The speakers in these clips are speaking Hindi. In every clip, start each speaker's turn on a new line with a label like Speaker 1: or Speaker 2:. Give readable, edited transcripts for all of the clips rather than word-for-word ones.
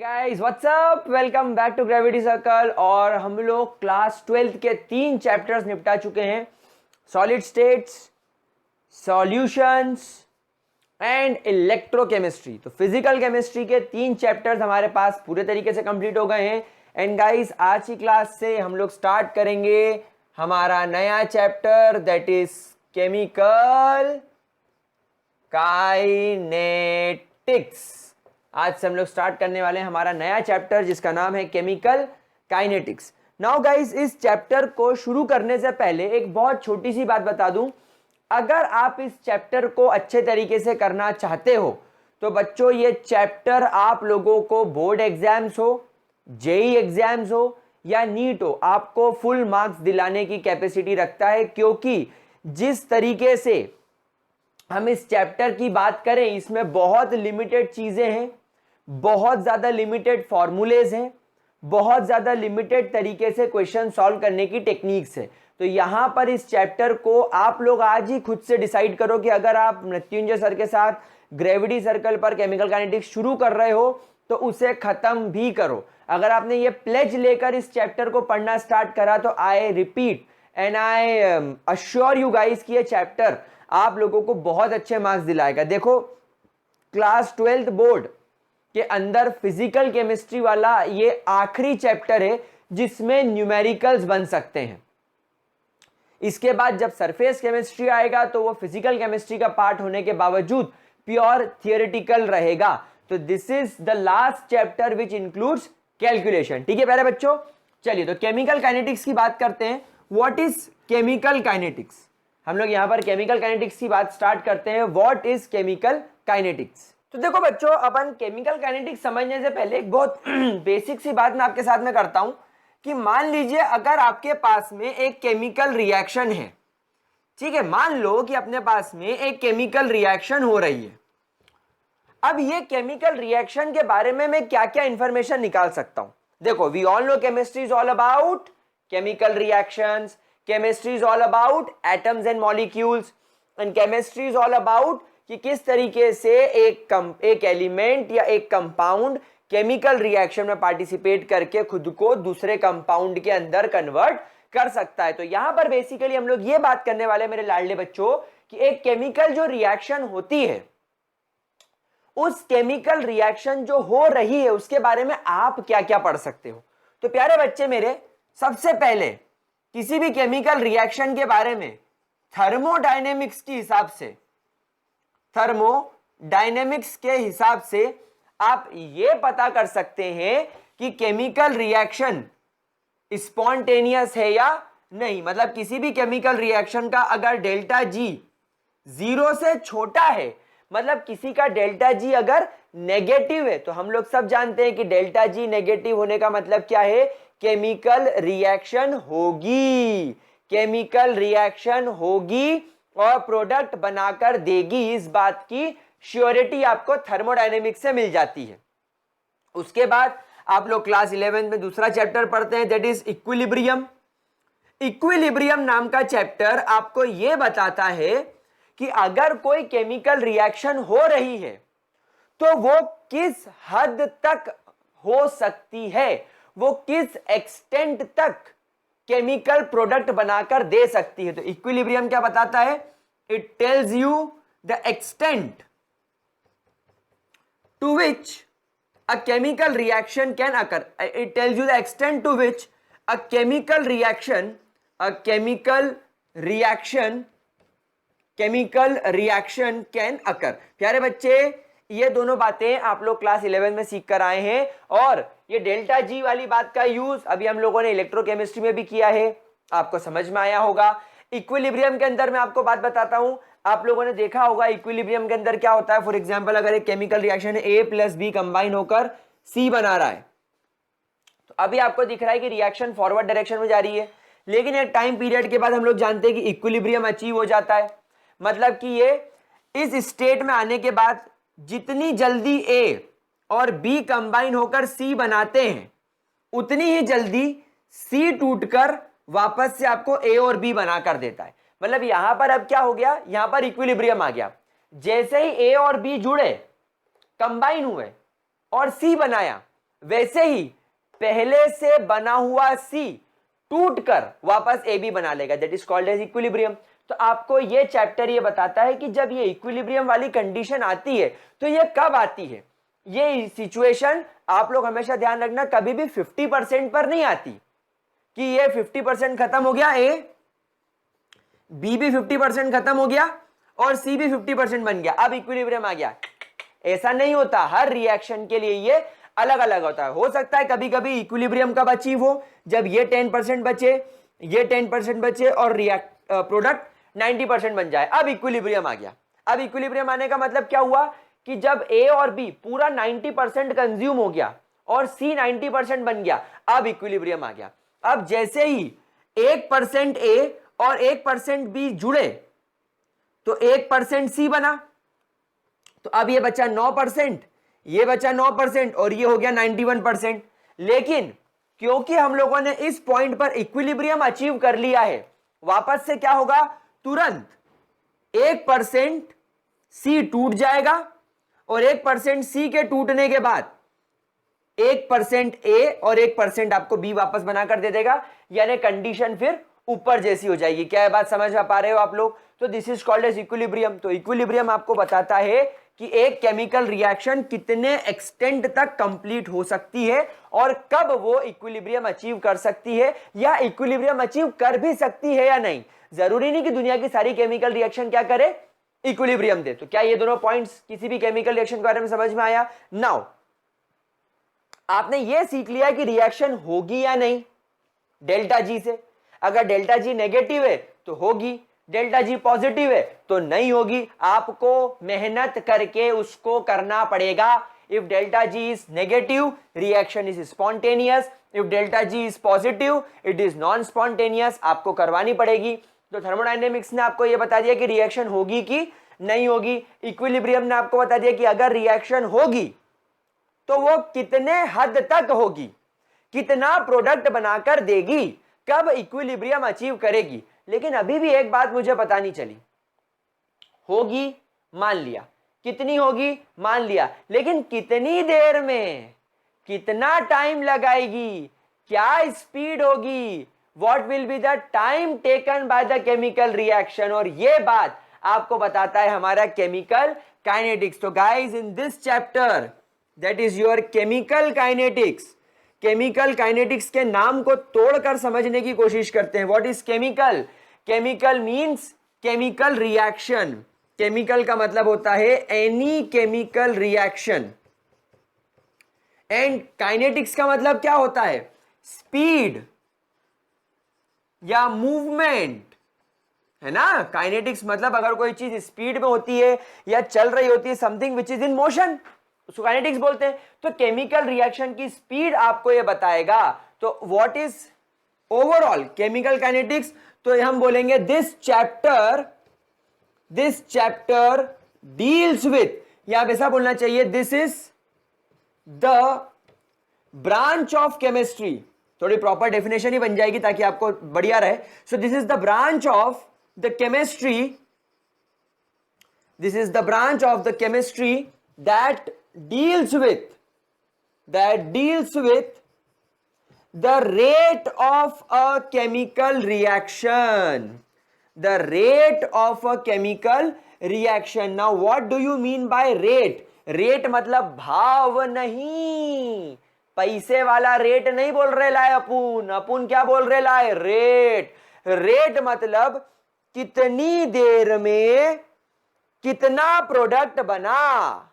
Speaker 1: Guys what's up, welcome back to gravity circle. और हम लोग क्लास 12th के 3 चैप्टर्स निपटा चुके हैं, solid states, solutions and electrochemistry. तो फिजिकल केमिस्ट्री के 3 चैप्टर्स हमारे पास पूरे तरीके से कंप्लीट हो गए हैं। एंड गाइस आज की क्लास से हम लोग स्टार्ट करेंगे हमारा नया chapter, that is chemical kinetics. आज से हम लोग स्टार्ट करने वाले हैं हमारा नया चैप्टर जिसका नाम है केमिकल काइनेटिक्स। नाउ गाइस, इस चैप्टर को शुरू करने से पहले एक बहुत छोटी सी बात बता दूं। अगर आप इस चैप्टर को अच्छे तरीके से करना चाहते हो तो बच्चों ये चैप्टर आप लोगों को बोर्ड एग्जाम्स हो, जेई एग्जाम्स हो या नीट हो, आपको फुल मार्क्स दिलाने की कैपेसिटी रखता है। क्योंकि जिस तरीके से हम इस चैप्टर की बात करें, इसमें बहुत लिमिटेड चीजें हैं, बहुत ज्यादा लिमिटेड फॉर्मूलेज हैं, बहुत ज्यादा लिमिटेड तरीके से क्वेश्चन सॉल्व करने की टेक्निक्स है। तो यहां पर इस चैप्टर को आप लोग आज ही खुद से डिसाइड करो कि अगर आप मृत्युंजय सर के साथ ग्रेविटी सर्कल पर केमिकल काइनेटिक्स शुरू कर रहे हो तो उसे खत्म भी करो। अगर आपने ये प्लेज लेकर इस चैप्टर को पढ़ना स्टार्ट करा तो I repeat and I assure you guys कि ये चैप्टर आप लोगों को बहुत अच्छे मार्क्स दिलाएगा। देखो, क्लास 12th बोर्ड के अंदर फिजिकल केमिस्ट्री वाला ये आखिरी चैप्टर है जिसमें न्यूमेरिकल्स बन सकते हैं। इसके बाद जब सरफेस केमिस्ट्री आएगा तो वो फिजिकल केमिस्ट्री का पार्ट होने के बावजूद प्योर थियोरेटिकल रहेगा। तो this is the last chapter which includes calculation. ठीक है प्यारे बच्चों, चलिए तो केमिकल काइनेटिक्स की बात करते हैं। What is chemical kinetics? हम लोग यहां पर केमिकल काइनेटिक्स की बात स्टार्ट करते हैं। What is chemical kinetics? तो देखो बच्चों, अपन केमिकल काइनेटिक्स समझने से पहले एक बहुत बेसिक सी बात मैं आपके साथ में करता हूं कि मान लीजिए अगर आपके पास में एक केमिकल रिएक्शन है, ठीक है, मान लो कि अपने पास में एक केमिकल रिएक्शन हो रही है। अब ये केमिकल रिएक्शन के बारे में मैं क्या क्या इंफॉर्मेशन निकाल सकता हूं? देखो, we all know chemistry is all about chemical reactions, chemistry is all about atoms and molecules and chemistry is all about कि किस तरीके से एक एलिमेंट या एक कंपाउंड केमिकल रिएक्शन में पार्टिसिपेट करके खुद को दूसरे कंपाउंड के अंदर कन्वर्ट कर सकता है। तो यहां पर बेसिकली हम लोग ये बात करने वाले मेरे लाडले बच्चों कि एक केमिकल जो रिएक्शन होती है, उस केमिकल रिएक्शन जो हो रही है उसके बारे में आप क्या क्या पढ़ सकते हो। तो प्यारे बच्चे मेरे, सबसे पहले किसी भी केमिकल रिएक्शन के बारे में थर्मोडायनेमिक्स के हिसाब से आप ये पता कर सकते हैं कि केमिकल रिएक्शन स्पॉन्टेनियस है या नहीं। मतलब किसी भी केमिकल रिएक्शन का अगर डेल्टा जी 0 से छोटा है, मतलब किसी का डेल्टा जी अगर नेगेटिव है, तो हम लोग सब जानते हैं कि डेल्टा जी नेगेटिव होने का मतलब क्या है? केमिकल रिएक्शन होगी, केमिकल रिएक्शन होगी और प्रोडक्ट बनाकर देगी। इस बात की श्योरिटी आपको थर्मोडायनेमिक्स से मिल जाती है। उसके बाद आप लोग क्लास 11 में दूसरा चैप्टर पढ़ते हैं, दैट इज इक्विलिब्रियम। इक्विलिब्रियम नाम का चैप्टर आपको यह बताता है कि अगर कोई केमिकल रिएक्शन हो रही है तो वो किस हद तक हो सकती है, वो किस एक्सटेंट तक केमिकल प्रोडक्ट बनाकर दे सकती है। तो इक्विलिब्रियम क्या बताता है? It tells you the extent to which a chemical reaction can occur. It tells you the extent to which a chemical reaction can occur. प्यारे बच्चे, ये दोनों बातें आप लोग क्लास 11 में सीख कर आए हैं और ये डेल्टा जी वाली बात का यूज अभी हम लोगों ने इलेक्ट्रोकेमिस्ट्री में भी किया है, आपको समझ में आया होगा। इक्विलिब्रियम के अंदर मैं आपको बात बताता हूं, आप लोगों ने देखा होगा इक्विलिब्रियम के अंदर क्या होता है। फॉर एग्जांपल, अगर एक केमिकल रिएक्शन है, A प्लस बी कंबाइन होकर C बना रहा है, तो अभी आपको दिख रहा है कि रिएक्शन फॉरवर्ड डायरेक्शन में जा रही है, लेकिन एक टाइम पीरियड के बाद हम लोग जानते हैं कि इक्विलिब्रियम अचीव हो जाता है। मतलब कि ये इस स्टेट में आने के बाद जितनी जल्दी A और B कंबाइन होकर C बनाते हैं, उतनी ही जल्दी C टूटकर वापस से आपको A और B बना कर देता है। मतलब यहां पर अब क्या हो गया? यहां पर इक्विलिब्रियम आ गया। जैसे ही A और B जुड़े, कंबाइन हुए और C बनाया, वैसे ही पहले से बना हुआ C टूटकर वापस AB बना लेगा, that is called as equilibrium. तो आपको ये चैप्टर ये बताता है कि जब ये इक्विलिब्रियम वाली कंडीशन आती है तो ये कब आती है। ये सिचुएशन आप लोग हमेशा ध्यान रखना, कभी भी 50% पर नहीं आती कि ये 50% खत्म हो गया, A B भी 50% खत्म हो गया और C भी 50% बन गया, अब इक्विलिब्रियम आ गया। ऐसा नहीं होता, हर रिएक्शन के लिए ये अलग अलग होता है। हो सकता है कभी कभी इक्विलिब्रियम कब अचीव हो, जब ये 10% बचे, ये 10% बचे और प्रोडक्ट 90% बन जाए, अब इक्विलिब्रियम आ गया। अब इक्विलिब्रियम आने का मतलब क्या हुआ कि जब A और B पूरा 90% कंज्यूम हो गया और C 90% बन गया, अब इक्विलिब्रियम आ गया। अब जैसे ही 1% A और 1% B जुड़े तो 1% C बना, तो अब ये बचा 9%, ये बचा 9% और ये हो गया 91%। लेकिन क्योंकि हम लोगों ने इस पॉइंट पर इक्विलिब्रियम अचीव कर लिया है, वापस से क्या होगा, तुरंत 1% C टूट जाएगा और 1% C के टूटने के बाद 1% A और 1% आपको B वापस बनाकर दे देगा, यानी कंडीशन फिर ऊपर जैसी हो जाएगी। क्या ये बात समझ पा रहे हो आप लोग? तो this is called as equilibrium. तो इक्विलिब्रियम आपको बताता है कि एक केमिकल रिएक्शन कितने एक्सटेंट तक कंप्लीट हो सकती है और कब वो इक्विलिब्रियम अचीव कर सकती है, या इक्विलिब्रियम अचीव कर भी सकती है या नहीं। जरूरी नहीं कि दुनिया की सारी केमिकल रिएक्शन क्या करे, इक्विलिब्रियम दे। तो क्या ये दोनों पॉइंट्स किसी भी केमिकल रिएक्शन के बारे में समझ में आया? नाउ आपने ये सीख लिया कि रिएक्शन होगी या नहीं डेल्टा जी से। अगर डेल्टा जी नेगेटिव है तो होगी, डेल्टा जी पॉजिटिव है तो नहीं होगी। आपको मेहनत करके उसको करना पड़ेगा। If delta G is negative, reaction is spontaneous. If delta G is positive, it is non spontaneous. आपको करवानी पड़ेगी। तो थर्मोडायनेमिक्स ने आपको यह बता दिया कि रिएक्शन होगी कि नहीं होगी। इक्विलिब्रियम ने आपको बता दिया कि अगर रिएक्शन होगी तो वो कितने हद तक होगी, कितना प्रोडक्ट बनाकर देगी, कब इक्विलिब्रियम अचीव करेगी। लेकिन अभी भी एक बात मुझे पता नहीं चली। होगी मान लिया, कितनी होगी मान लिया, लेकिन कितनी देर में, कितना टाइम लगाएगी, क्या स्पीड होगी, what will be the time taken by the chemical reaction. और ये बात आपको बताता है हमारा केमिकल काइनेटिक्स। तो guys in this chapter that is your chemical kinetics, chemical kinetics के नाम को तोड़कर समझने की कोशिश करते हैं। What is chemical? Chemical means chemical reaction. Chemical का मतलब होता है any chemical reaction. And kinetics का मतलब क्या होता है? स्पीड या मूवमेंट, है ना। काइनेटिक्स मतलब अगर कोई चीज स्पीड में होती है या चल रही होती है, something which is in motion, उसको काइनेटिक्स बोलते हैं। तो केमिकल रिएक्शन की स्पीड आपको ये बताएगा। तो what is overall chemical kinetics? तो हम बोलेंगे दिस चैप्टर डील्स विथ, या आप ऐसा बोलना चाहिए, this is the branch of chemistry. थोड़ी प्रॉपर डेफिनेशन ही बन जाएगी ताकि आपको बढ़िया रहे। So this is the branch of the chemistry, this is the branch of the chemistry that deals with the rate of a chemical reaction, the rate of a chemical reaction. Now what do you mean by rate? Rate मतलब भाव नहीं, पैसे वाला रेट नहीं बोल रहे लाए अपुन क्या बोल रहे लाए? रेट। रेट मतलब कितनी देर में कितना प्रोडक्ट बना,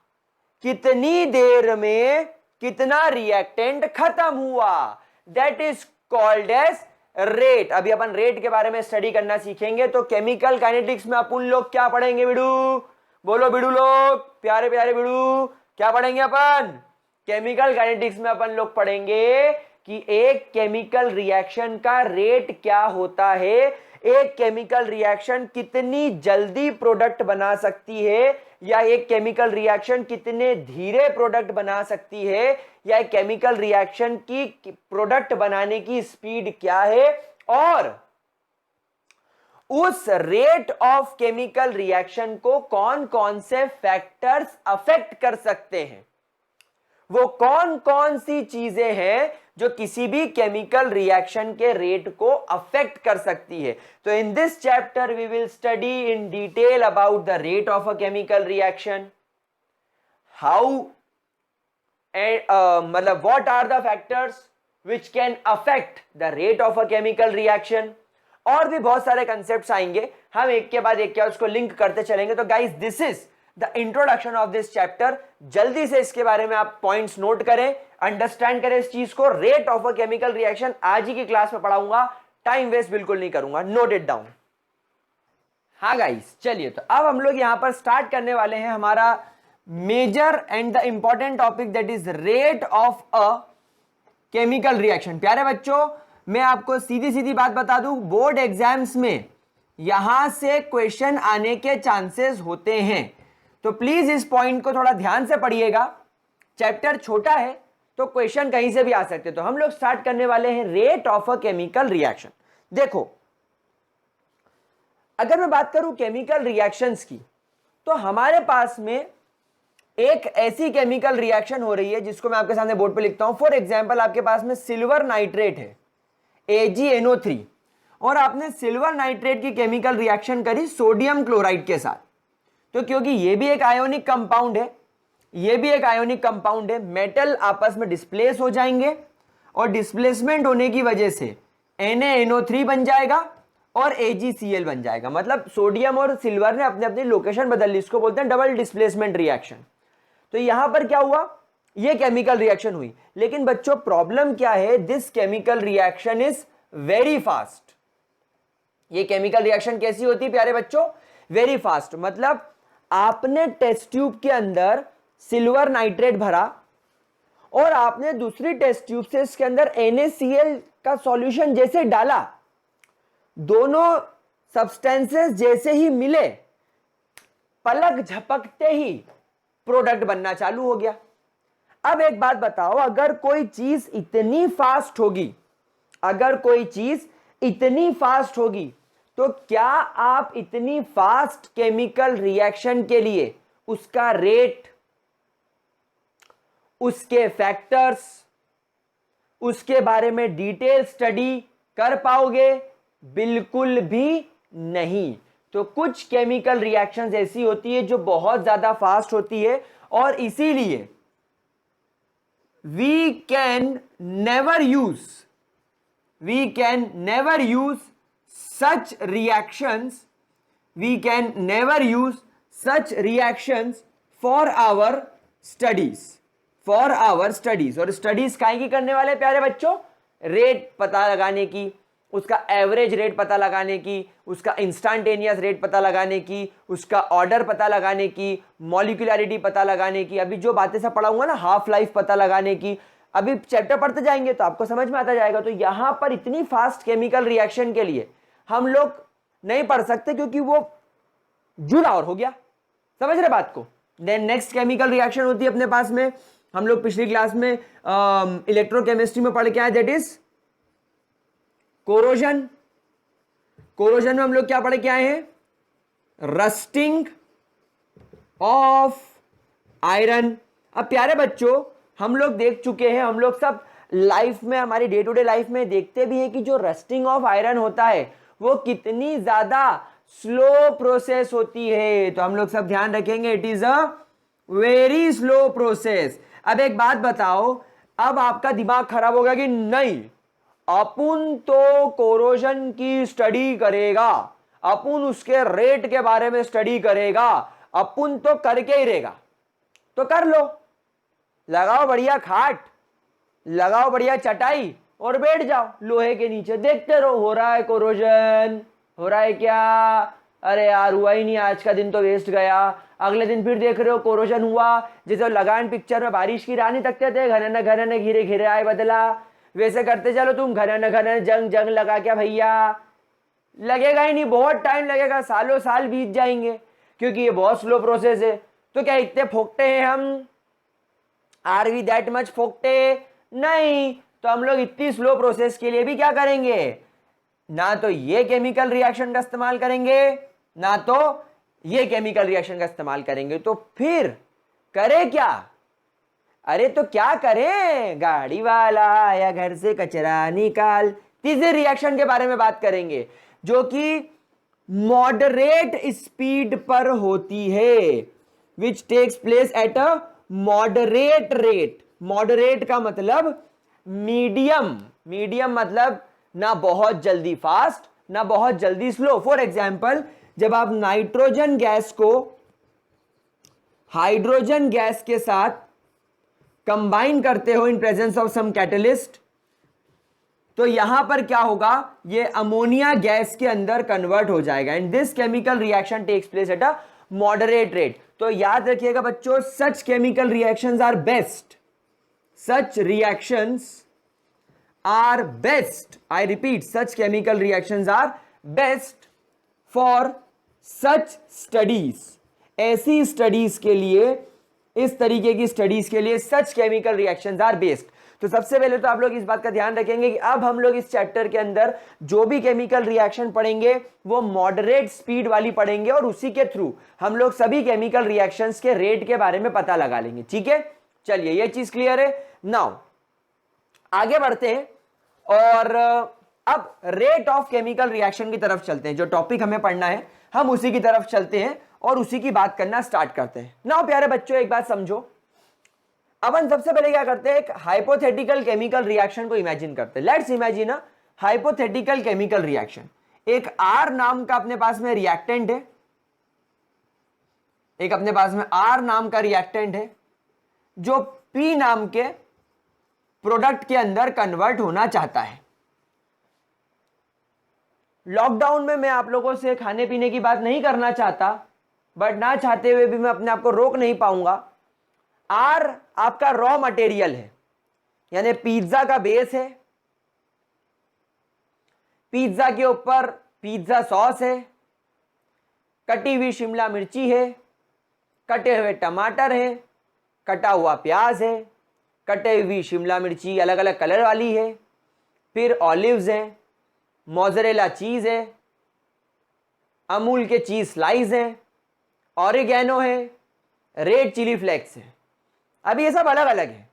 Speaker 1: कितनी देर में कितना रिएक्टेंट खत्म हुआ, that is called as rate. अभी अपन रेट के बारे में स्टडी करना सीखेंगे। तो केमिकल काइनेटिक्स में अपन लोग क्या पढ़ेंगे बिडू? बोलो बिडू लोग, प्यारे प्यारे बिडू, क्या पढ़ेंगे अपन? केमिकल काइनेटिक्स में अपन लोग पढ़ेंगे कि एक केमिकल रिएक्शन का रेट क्या होता है, एक केमिकल रिएक्शन कितनी जल्दी प्रोडक्ट बना सकती है, या एक केमिकल रिएक्शन कितने धीरे प्रोडक्ट बना सकती है, या एक केमिकल रिएक्शन की प्रोडक्ट बनाने की स्पीड क्या है, और उस रेट ऑफ केमिकल रिएक्शन को कौन कौन से फैक्टर्स अफेक्ट कर सकते हैं, वो कौन कौन सी चीजें हैं जो किसी भी केमिकल रिएक्शन के रेट को अफेक्ट कर सकती है। तो in this chapter we will study in detail about the rate of a chemical reaction, how मतलब what are the factors which can affect the rate of a chemical reaction, और भी बहुत सारे कंसेप्ट्स आएंगे, हम एक के बाद एक क्या उसको लिंक करते चलेंगे। तो guys this is the introduction of this chapter. जल्दी से इसके बारे में आप पॉइंट्स नोट करें, अंडरस्टैंड करें इस चीज को। Rate of a chemical reaction आज ही की क्लास में पढ़ाऊंगा, टाइम वेस्ट बिल्कुल नहीं करूंगा, नोट इट डाउन। हाँ गाइस चलिए, तो अब हम लोग यहां पर स्टार्ट करने वाले हैं हमारा major and the important topic, that is rate of a chemical reaction. प्यारे बच्चों, मैं आपको सीधी सीधी बात बता दूं, बोर्ड एग्जाम्स में यहां से क्वेश्चन आने के चांसेस होते हैं, तो प्लीज इस पॉइंट को थोड़ा ध्यान से पढ़िएगा। चैप्टर छोटा है तो क्वेश्चन कहीं से भी आ सकते। तो हम लोग स्टार्ट करने वाले हैं rate of a chemical reaction. देखो, अगर मैं बात करूं केमिकल रिएक्शंस की, तो हमारे पास में एक ऐसी केमिकल रिएक्शन हो रही है जिसको मैं आपके सामने बोर्ड पे लिखता हूं। फॉर एग्जांपल, आपके पास में सिल्वर नाइट्रेट है AgNO3, और आपने सिल्वर नाइट्रेट की केमिकल रिएक्शन करी सोडियम क्लोराइड के साथ। तो क्योंकि ये भी एक आयोनिक कंपाउंड है, ये भी एक आयोनिक कंपाउंड है, मेटल आपस में डिस्प्लेस हो जाएंगे, और डिस्प्लेसमेंट होने की वजह से NaNO3 बन जाएगा और AgCl बन जाएगा। मतलब सोडियम और सिल्वर ने अपने अपनी लोकेशन बदल ली, इसको बोलते हैं डबल डिस्प्लेसमेंट रिएक्शन। तो यहां पर क्या हुआ, ये केमिकल रिएक्शन हुई। लेकिन बच्चों प्रॉब्लम क्या है, this chemical reaction is very fast. ये केमिकल रिएक्शन कैसी होती है प्यारे बच्चों, वेरी फास्ट। मतलब आपने टेस्ट ट्यूब के अंदर सिल्वर नाइट्रेट भरा और आपने दूसरी टेस्ट ट्यूब से इसके अंदर NaCl का सॉल्यूशन जैसे डाला, दोनों सब्सटेंसेस जैसे ही मिले, पलक झपकते ही प्रोडक्ट बनना चालू हो गया। अब एक बात बताओ, अगर कोई चीज इतनी फास्ट होगी, अगर कोई चीज इतनी फास्ट होगी, तो क्या आप इतनी फास्ट केमिकल रिएक्शन के लिए उसका रेट, उसके फैक्टर्स, उसके बारे में डिटेल स्टडी कर पाओगे? बिल्कुल भी नहीं। तो कुछ केमिकल रिएक्शंस ऐसी होती है जो बहुत ज्यादा फास्ट होती है, और इसीलिए we can never use such reactions for our studies, और स्टडीज काहे की करने वाले प्यारे बच्चों, रेट पता लगाने की, उसका एवरेज रेट पता लगाने की, उसका इंस्टेंटेनियस रेट पता लगाने की, उसका ऑर्डर पता लगाने की, मॉलिक्यूलरिटी पता लगाने की, अभी जो बातें सब पढ़ाऊंगा ना, हाफ लाइफ पता लगाने की, अभी चैप्टर पढ़ते जाएंगे तो आपको समझ में आता जाएगा। तो यहां पर इतनी फास्ट केमिकल रिएक्शन के लिए हम लोग नहीं पढ़ सकते, क्योंकि वो जुड़ा और हो गया। समझ रहे बात को। देन नेक्स्ट केमिकल रिएक्शन होती है अपने पास में, हम लोग पिछली क्लास में इलेक्ट्रोकेमिस्ट्री में पढ़ के आए, दैट इज कोरोजन। कोरोजन में हम लोग क्या पढ़ के आए हैं, रस्टिंग ऑफ आयरन। अब प्यारे बच्चों, हम लोग देख चुके हैं, हम लोग सब लाइफ में, हमारी डे टू डे लाइफ में देखते भी हैं कि जो रस्टिंग ऑफ आयरन होता है वो कितनी ज्यादा स्लो प्रोसेस होती है। तो हम लोग सब ध्यान रखेंगे, it is a very slow process. अब एक बात बताओ, अब आपका दिमाग खराब होगा कि नहीं, अपुन तो कोरोजन की स्टडी करेगा, अपुन उसके रेट के बारे में स्टडी करेगा, अपुन तो करके ही रहेगा। तो कर लो, लगाओ बढ़िया खाट, लगाओ बढ़िया चटाई और बैठ जाओ लोहे के नीचे, देखते रहो हो रहा है कोरोजन, हो रहा है क्या, अरे यार हुआ ही नहीं, आज का दिन तो वेस्ट गया। अगले दिन फिर देख रहे हो कोरोजन हुआ, जैसे लगान पिक्चर में बारिश की रानी तकते थे, घने न घिरे घिरे आए बदला, वैसे करते चलो तुम, घने न जंग जंग लगा क्या भैया, लगेगा ही नहीं, बहुत टाइम लगेगा, सालों साल बीत जाएंगे, क्योंकि ये बहुत स्लो प्रोसेस है। तो क्या इतने फोकटे हैं हम, आर वी दैट मच फोकटे? नहीं। तो हम लोग इतनी स्लो प्रोसेस के लिए भी क्या करेंगे, ना तो ये केमिकल रिएक्शन का इस्तेमाल करेंगे, ना तो ये केमिकल रिएक्शन का इस्तेमाल करेंगे। तो फिर करे क्या, अरे तो क्या करें, गाड़ी वाला आया घर से कचरा निकाल। तीसरे रिएक्शन के बारे में बात करेंगे जो कि मॉडरेट स्पीड पर होती है, which takes place at a moderate rate. Moderate का मतलब मीडियम, मीडियम मतलब ना बहुत जल्दी फास्ट ना बहुत जल्दी स्लो। फॉर एग्जाम्पल, जब आप नाइट्रोजन गैस को हाइड्रोजन गैस के साथ कंबाइन करते हो in presence of some catalyst, तो यहां पर क्या होगा, ये अमोनिया गैस के अंदर कन्वर्ट हो जाएगा and this chemical reaction takes place at a moderate rate. तो याद रखिएगा बच्चों, such chemical reactions are best, such reactions are best, I repeat, such chemical reactions are best for such studies. ऐसी स्टडीज के लिए, इस तरीके की स्टडीज के लिए such chemical reactions are best. तो सबसे पहले तो आप लोग इस बात का ध्यान रखेंगे कि अब हम लोग इस चैप्टर के अंदर जो भी केमिकल रिएक्शन पढ़ेंगे वो मॉडरेट स्पीड वाली पढ़ेंगे और उसी के थ्रू हम लोग सभी केमिकल रिएक्शंस के रेट के बारे में पता लगा लेंगे। ठीक है, चलिए ये चीज क्लियर है। नाउ आगे बढ़ते हैं और अब रेट ऑफ केमिकल रिएक्शन की तरफ चलते हैं। जो टॉपिक हमें पढ़ना है हम उसी की तरफ चलते हैं और उसी की बात करना स्टार्ट करते हैं। नाउ प्यारे बच्चों, एक बात समझो, अपन सबसे पहले क्या करते हैं, एक हाइपोथेटिकल केमिकल रिएक्शन को इमेजिन करते हैं। Let's imagine a hypothetical chemical reaction. एक आर नाम का अपने पास में रिएक्टेंट है, एक अपने पास में आर नाम का रिएक्टेंट है जो पी नाम के प्रोडक्ट के अंदर कन्वर्ट होना चाहता है। लॉकडाउन में मैं आप लोगों से खाने पीने की बात नहीं करना चाहता, बट ना चाहते हुए भी मैं अपने आप को रोक नहीं पाऊंगा। आर आपका रॉ मटेरियल है, यानी पिज्जा का बेस है, पिज्जा के ऊपर पिज्जा सॉस है, कटी हुई शिमला मिर्ची है, कटे हुए टमाटर है, कटा हुआ प्याज है, कटे हुई शिमला मिर्ची अलग अलग कलर वाली है, फिर ऑलिव्स हैं, मोज़रेला चीज है, अमूल के चीज स्लाइस हैं, ऑरिगेनो है, रेड चिली फ्लेक्स है। अभी ये सब अलग अलग है।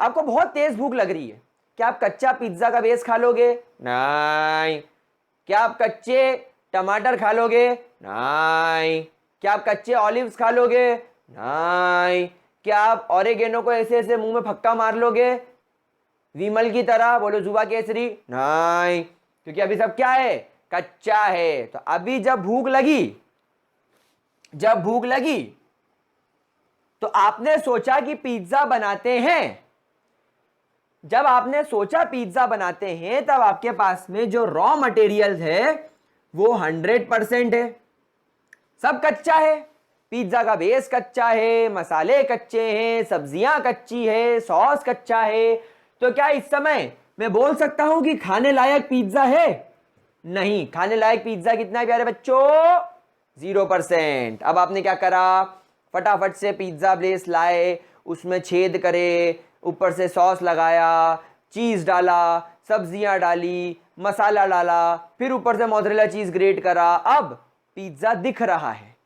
Speaker 1: आपको बहुत तेज भूख लग रही है, क्या आप कच्चा पिज्जा का बेस खा लोगे? नहीं। क्या आप कच्चे टमाटर खा लोगे? नहीं। क्या आप कच्चे ऑलिव्स खा लोगे? नहीं। क्या आप ऑरिगेनो को ऐसे ऐसे मुंह में फक्का मार लोगे विमल की तरह, बोलो जुबा केसरी? नहीं, क्योंकि अभी सब क्या है, कच्चा है। तो अभी जब भूख लगी तो आपने सोचा कि पिज्जा बनाते हैं। जब आपने सोचा पिज्जा बनाते हैं तब आपके पास में जो रॉ मटेरियल है वो 100% है, सब कच्चा है। पिज्जा का बेस कच्चा है, मसाले कच्चे हैं, सब्जियां कच्ची है, सॉस कच्चा है। तो क्या इस समय मैं बोल सकता हूं कि खाने लायक पिज्जा है? नहीं। खाने लायक पिज्जा कितना है प्यारे बच्चों? 0%। अब आपने क्या करा, फटाफट से पिज्जा बेस लाए, उसमें छेद करे, ऊपर से सॉस लगाया, चीज डाला, सब्जियां डाली, मसाला डाला, फिर ऊपर से मोज़रेला चीज ग्रेट करा। अब पिज्जा दिख रहा है,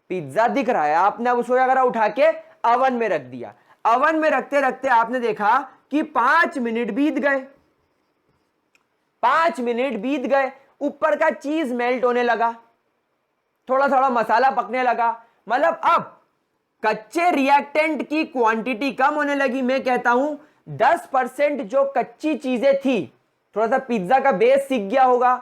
Speaker 1: पिज्जा दिख रहा है। आपने अब उसको क्या करा, उठा के अवन में रख दिया। अवन में रखते रखते आपने देखा कि 5 मिनट बीत गए। 5 मिनट बीत गए, ऊपर का चीज मेल्ट होने लगा, थोड़ा थोड़ा मसाला पकने लगा। मतलब अब कच्चे रिएक्टेंट की क्वांटिटी कम होने लगी। मैं कहता हूं 10% जो कच्ची चीजें थी, थोड़ा सा पिज्जा का बेस सीख गया होगा,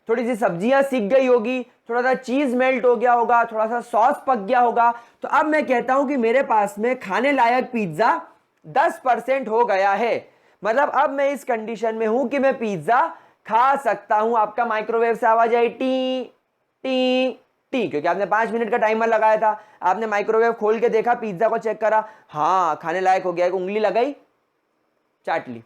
Speaker 1: थोड़ी सी सब्जियां सीख गई होगी, थोड़ा सा चीज मेल्ट हो गया होगा, थोड़ा सा सॉस पक गया होगा। तो अब मैं कहता हूं कि मेरे पास में खाने लायक पिज्जा 10% हो गया है। मतलब अब मैं इस कंडीशन में हूं कि मैं पिज्जा खा सकता हूं। आपका माइक्रोवेव से आवाज आई टी टी टी, क्योंकि आपने 5 मिनट का टाइमर लगाया था। आपने माइक्रोवेव खोल के देखा, पिज्जा को चेक करा, हाँ खाने लायक हो गया। एक उंगली लगाई, चाट ली।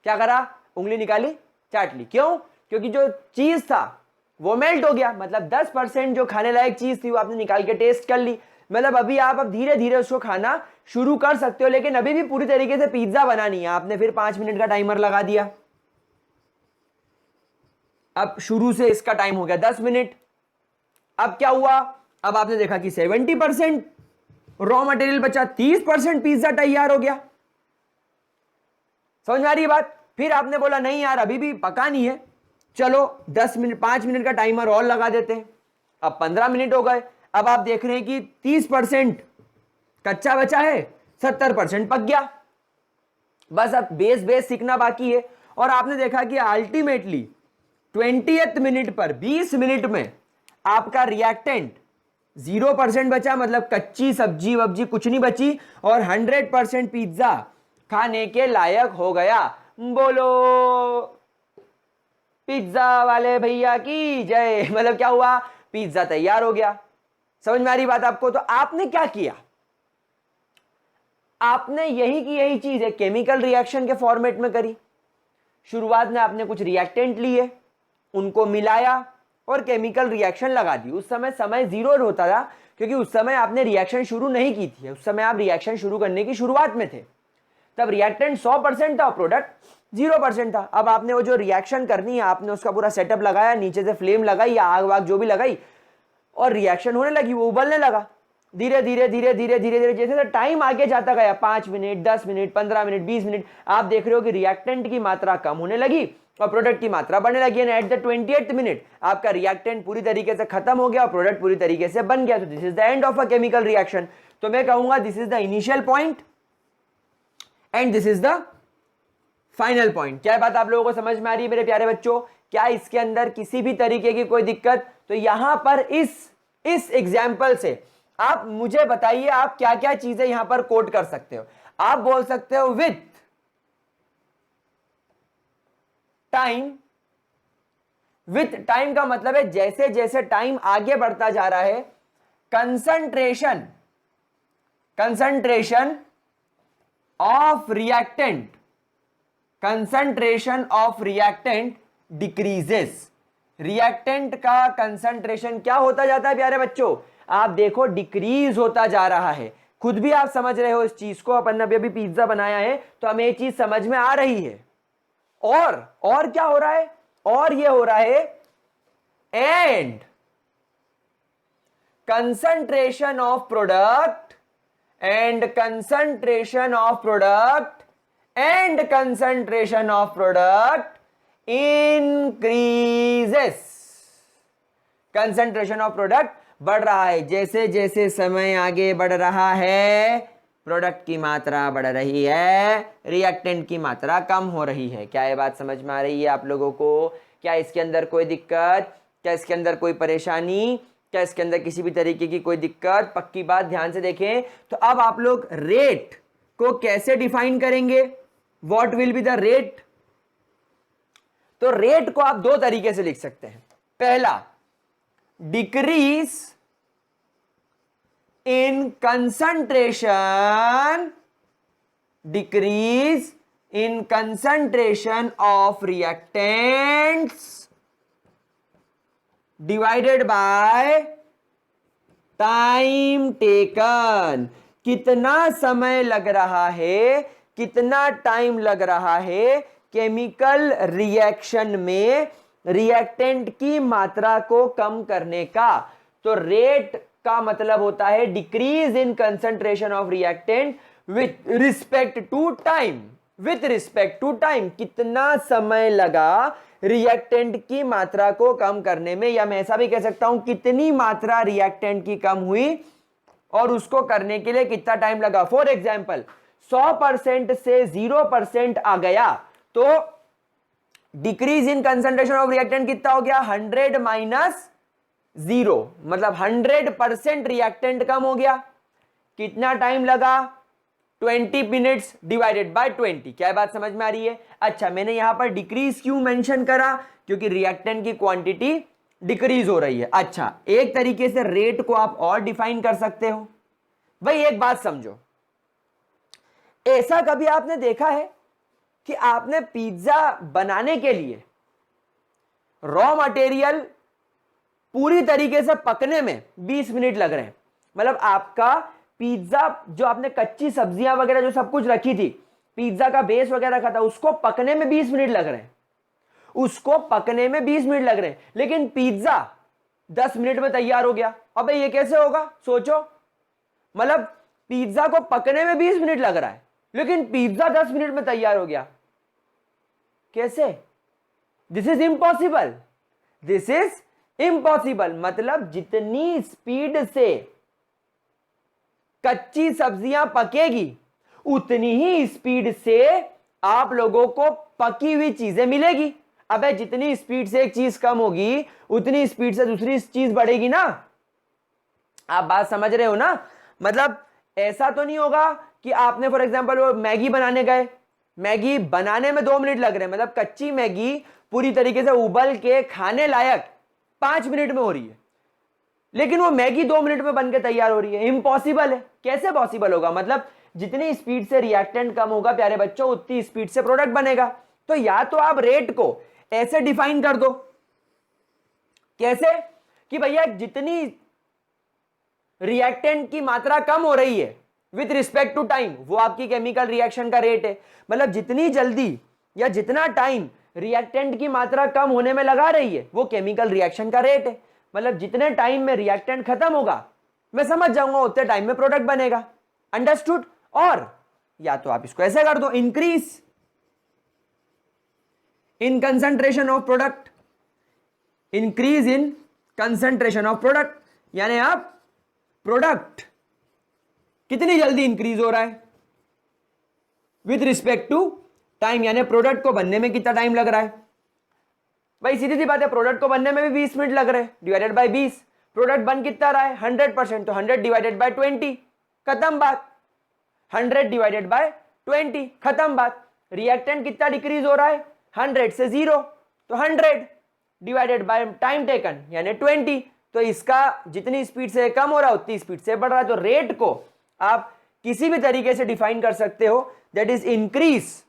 Speaker 1: क्या करा, उंगली निकाली, चाट ली। क्यों? क्योंकि जो चीज था वो मेल्ट हो गया। मतलब 10% जो खाने लायक चीज थी वो आपने निकाल के टेस्ट कर ली। मतलब अभी आप अब धीरे धीरे उसको खाना शुरू कर सकते हो, लेकिन अभी भी पूरी तरीके से पिज्जा बना नहीं है। आपने फिर 5 मिनट का टाइमर लगा दिया, अब शुरू से इसका टाइम हो गया 10 मिनट। अब क्या हुआ, अब आपने देखा कि 70% रॉ मटेरियल बचा, 30% पिज्जा तैयार हो गया। समझ में आ रही है बात? फिर आपने बोला नहीं यार अभी भी पका नहीं है, चलो 10 मिनट 5 मिनट का टाइमर और लगा देते हैं। अब 15 मिनट हो गए, अब आप देख रहे हैं कि 30% कच्चा बचा है, 70% पक गया। बस अब बेस बेस सीखना बाकी है। और आपने देखा कि अल्टीमेटली 20th मिनट पर 20 मिनट में आपका रिएक्टेंट 0% बचा, मतलब कच्ची सब्जी वब्जी कुछ नहीं बची, और 100% पिज्जा खाने के लायक हो गया। बोलो पिज्जा वाले भैया की जय। मतलब क्या हुआ, पिज्जा तैयार हो गया। समझ में आ रही बात आपको? तो आपने क्या किया, आपने यही की यही चीज है केमिकल रिएक्शन के फॉर्मेट में करी। शुरुआत में आपने कुछ रिएक्टेंट लिए, उनको मिलाया और केमिकल रिएक्शन लगा दी। उस समय जीरो होता था क्योंकि उस समय आपने रिएक्शन शुरू नहीं की थी, उस समय आप रिएक्शन शुरू करने की शुरुआत में थे। तब रिएक्टेंट 100% था और प्रोडक्ट 0% था। अब आपने वो जो रिएक्शन करनी है आपने उसका पूरा सेटअप लगाया, नीचे से फ्लेम लगाई या आग वाग जो भी लगाई, और रिएक्शन होने लगी, वो उबलने लगा। धीरे धीरे धीरे धीरे धीरे धीरे जैसे टाइम आगे जाता गया, 5 मिनट 10 मिनट 15 मिनट 20 मिनट, आप देख रहे हो कि रिएक्टेंट की मात्रा कम होने लगी और प्रोडक्ट की मात्रा बढ़ने लगी। एट द 20th मिनट आपका रिएक्टेंट पूरी तरीके से खत्म हो गया और प्रोडक्ट पूरी तरीके से बन गया। तो this is the end of a chemical reaction. तो मैं कहूंगा this is the initial point and this is the final point. क्या बात आप लोगों को समझ में आ रही है मेरे प्यारे बच्चों? क्या इसके अंदर किसी भी तरीके की कोई दिक्कत? तो यहां पर इस एग्जाम्पल से आप मुझे बताइए आप क्या क्या चीजें यहां पर कोट कर सकते हो। आप बोल सकते हो विथ टाइम। विथ टाइम का मतलब है जैसे जैसे टाइम आगे बढ़ता जा रहा है concentration of reactant decreases. Reactant का कंसंट्रेशन क्या होता जाता है प्यारे बच्चों? आप देखो डिक्रीज होता जा रहा है। खुद भी आप समझ रहे हो इस चीज को। अपन ने अभी पिज्जा बनाया है तो हमें ये चीज समझ में आ रही है। और क्या हो रहा है? और ये हो रहा है and concentration of product increases. Concentration of product बढ़ रहा है। जैसे जैसे समय आगे बढ़ रहा है प्रोडक्ट की मात्रा बढ़ रही है, रिएक्टेंट की मात्रा कम हो रही है। क्या ये बात समझ में आ रही है आप लोगों को? क्या इसके अंदर कोई दिक्कत? क्या इसके अंदर कोई परेशानी? क्या इसके अंदर किसी भी तरीके की कोई दिक्कत? पक्की बात, ध्यान से देखें। तो अब आप लोग रेट को कैसे डिफाइन करेंगे? What will be the rate? तो रेट को आप दो तरीके से लिख सकते हैं। पहला, decrease in concentration of reactants divided by time taken. कितना समय लग रहा है, कितना टाइम लग रहा है केमिकल रिएक्शन में रिएक्टेंट की मात्रा को कम करने का। तो रेट का मतलब होता है decrease in concentration of reactant with respect to time. कितना समय लगा रिएक्टेंट की मात्रा को कम करने में, या मैं ऐसा भी कह सकता हूं कितनी मात्रा रिएक्टेंट की कम हुई और उसको करने के लिए कितना टाइम लगा। फॉर एग्जाम्पल 100% से 0% आ गया तो decrease in concentration of reactant कितना हो गया? 100 माइनस 0, मतलब 100% रिएक्टेंट कम हो गया। कितना टाइम लगा? 20 मिनट्स डिवाइडेड बाय 20। क्या बात समझ में आ रही है? अच्छा, मैंने यहां पर डिक्रीज क्यों मेंशन करा? क्योंकि रिएक्टेंट की क्वांटिटी डिक्रीज हो रही है। अच्छा, एक तरीके से रेट को आप और डिफाइन कर सकते हो। भाई एक बात समझो, ऐसा कभी आपने देखा है कि आपने पिज्जा बनाने के लिए रॉ मटेरियल पूरी तरीके से पकने में 20 मिनट लग रहे हैं? मतलब आपका पिज्जा जो आपने कच्ची सब्जियां वगैरह जो सब कुछ रखी थी, पिज्जा का बेस वगैरह रखा था, उसको पकने में 20 मिनट लग रहे हैं। लेकिन पिज्जा 10 मिनट में तैयार हो गया। अबे ये कैसे होगा? सोचो, मतलब पिज्जा को पकने में 20 मिनट लग रहा है लेकिन पिज्जा 10 मिनट में तैयार हो गया। कैसे? This is impossible, this is impossible. मतलब जितनी स्पीड से कच्ची सब्जियां पकेगी उतनी ही स्पीड से आप लोगों को पकी हुई चीजें मिलेगी। अबे जितनी स्पीड से एक चीज कम होगी उतनी स्पीड से दूसरी चीज बढ़ेगी ना। आप बात समझ रहे हो ना? मतलब ऐसा तो नहीं होगा कि आपने फॉर एग्जांपल वो मैगी बनाने गए, मैगी बनाने में 2 मिनट लग रहे हैं, मतलब कच्ची मैगी पूरी तरीके से उबल के खाने लायक 5 मिनट में हो रही है, लेकिन वो मैगी 2 मिनट में बनके तैयार हो रही है। इम्पॉसिबल है। कैसे पॉसिबल होगा? मतलब जितनी स्पीड से रिएक्टेंट कम होगा प्यारे बच्चों उतनी स्पीड से प्रोडक्ट बनेगा। तो या तो आप रेट को ऐसे डिफाइन कर दो, कैसे कि भैया जितनी रिएक्टेंट की मात्रा कम हो रही है विथ रिस्पेक्ट टू टाइम वो आपकी केमिकल रिएक्शन का रेट है। मतलब जितनी जल्दी या जितना टाइम रिएक्टेंट की मात्रा कम होने में लगा रही है वो केमिकल रिएक्शन का रेट है। मतलब जितने टाइम में रिएक्टेंट खत्म होगा मैं समझ जाऊंगा उतने टाइम में प्रोडक्ट बनेगा। अंडरस्टूड? और या तो आप इसको ऐसे कर दो, increase in concentration of product, increase in concentration of product, यानी आप प्रोडक्ट कितनी जल्दी इंक्रीज हो रहा है विथ रिस्पेक्ट टू टाइम, यानी प्रोडक्ट को बनने में कितना टाइम लग रहा है। भाई सीधी सी बात है, प्रोडक्ट को बनने में भी 20 मिनट लग रहे हैं, डिवाइडेड बाय 20, प्रोडक्ट बन कितना रहा है 100%, तो 100 डिवाइडेड बाय 20, खत्म बात। 100 डिवाइडेड बाय 20, खत्म बात। रिएक्टेंट कितना डिक्रीज हो रहा है 100 से 0, तो 100 डिवाइडेड बाय टाइम टेकन यानी 20, तो इसका जितनी स्पीड से कम हो रहा है उतनी स्पीड से बढ़ रहा है। तो रेट को आप किसी भी तरीके से डिफाइन कर सकते हो, that is increase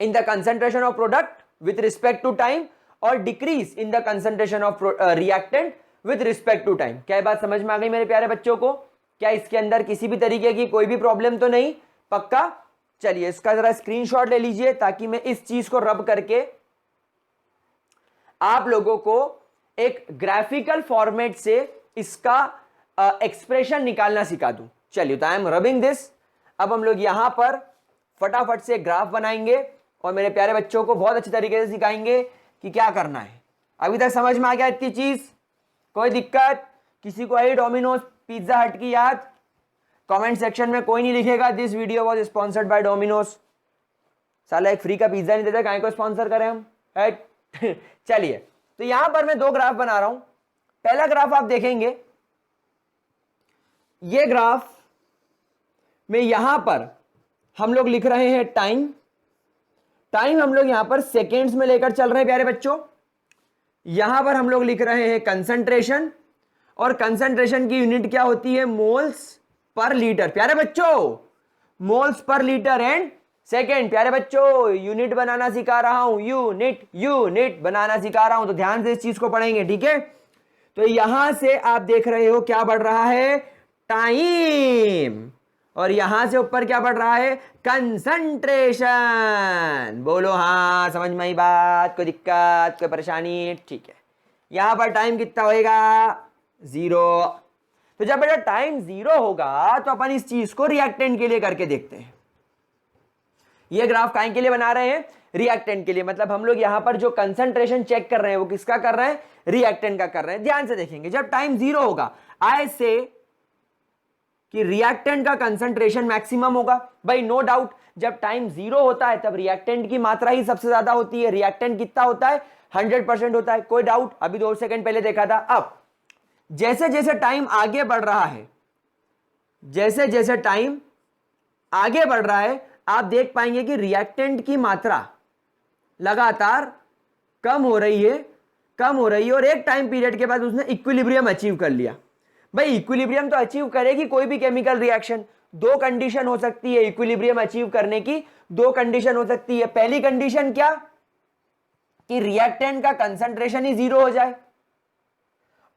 Speaker 1: in the concentration of product with respect to time और decrease in the concentration of reactant with respect to time। क्या बात समझ में आ गई मेरे प्यारे बच्चों को? क्या इसके अंदर किसी भी तरीके की कोई भी प्रॉब्लम तो नहीं? पक्का? चलिए इसका जरा स्क्रीनशॉट ले लीजिए ताकि मैं इस चीज को रब करके आप लोगों को एक ग्राफिकल फॉर्मेट से इसका एक्सप्रेशन निकालना सिखा दूं। चलिए तो आई एम रबिंग दिस। अब हम लोग यहां पर फटाफट से ग्राफ बनाएंगे और मेरे प्यारे बच्चों को बहुत अच्छे तरीके से सिखाएंगे कि क्या करना है। अभी तक समझ में आ गया इतनी चीज? कोई दिक्कत? किसी को आई डोमिनोज पिज्जा हट की याद? कमेंट सेक्शन में कोई नहीं लिखेगा this video was sponsored by Domino's. साला एक फ्री का पिज्जा नहीं देता, काहे को स्पॉन्सर करें हम? चलिए तो यहां पर मैं 2 ग्राफ बना रहा हूं। पहला ग्राफ आप देखेंगे, ये ग्राफ में यहां पर हम लोग लिख रहे हैं टाइम। टाइम हम लोग यहां पर सेकेंड्स में लेकर चल रहे हैं प्यारे बच्चों। यहां पर हम लोग लिख रहे हैं कंसंट्रेशन, और कंसंट्रेशन की यूनिट क्या होती है? मोल्स पर लीटर प्यारे बच्चों, moles per litre and second. प्यारे बच्चों यूनिट बनाना सिखा रहा हूं, यूनिट बनाना सिखा रहा हूं, तो ध्यान से इस चीज को पढ़ेंगे, ठीक है? तो यहां से आप देख रहे हो क्या बढ़ रहा है? टाइम। और यहां से ऊपर क्या बढ़ रहा है? कंसंट्रेशन। बोलो हाँ, समझ में आई बात? कोई दिक्कत, कोई परेशानी? ठीक है। यहां पर टाइम कितना होएगा? 0। तो जब बेटा टाइम 0 होगा तो अपन इस चीज को रिएक्टेंट के लिए करके देखते हैं। ये ग्राफ काहे के लिए बना रहे हैं? रिएक्टेंट के लिए। मतलब हम लोग यहां पर जो कंसंट्रेशन चेक कर रहे हैं वो किसका कर रहे हैं? रिएक्टेंट का कर रहे हैं। ध्यान से देखेंगे, जब टाइम 0 होगा आई से कि रिएक्टेंट का कंसंट्रेशन मैक्सिमम होगा। भाई नो डाउट, जब टाइम 0 होता है तब रिएक्टेंट की मात्रा ही सबसे ज्यादा होती है। रिएक्टेंट कितना होता है? 100% होता है, कोई डाउट? अभी 2 सेकंड पहले देखा था। अब जैसे जैसे टाइम आगे बढ़ रहा है, जैसे जैसे टाइम आगे बढ़ रहा है, आप देख पाएंगे कि रिएक्टेंट की मात्रा लगातार कम हो रही है, कम हो रही है, और एक टाइम पीरियड के बाद उसने इक्विलिब्रियम अचीव कर लिया। भाई इक्विलिब्रियम तो अचीव करेगी कोई भी केमिकल रिएक्शन। 2 कंडीशन हो सकती है इक्विलिब्रियम अचीव करने की, 2 कंडीशन हो सकती है। पहली कंडीशन क्या? कि रिएक्टेंट का कंसंट्रेशन ही 0 हो जाए,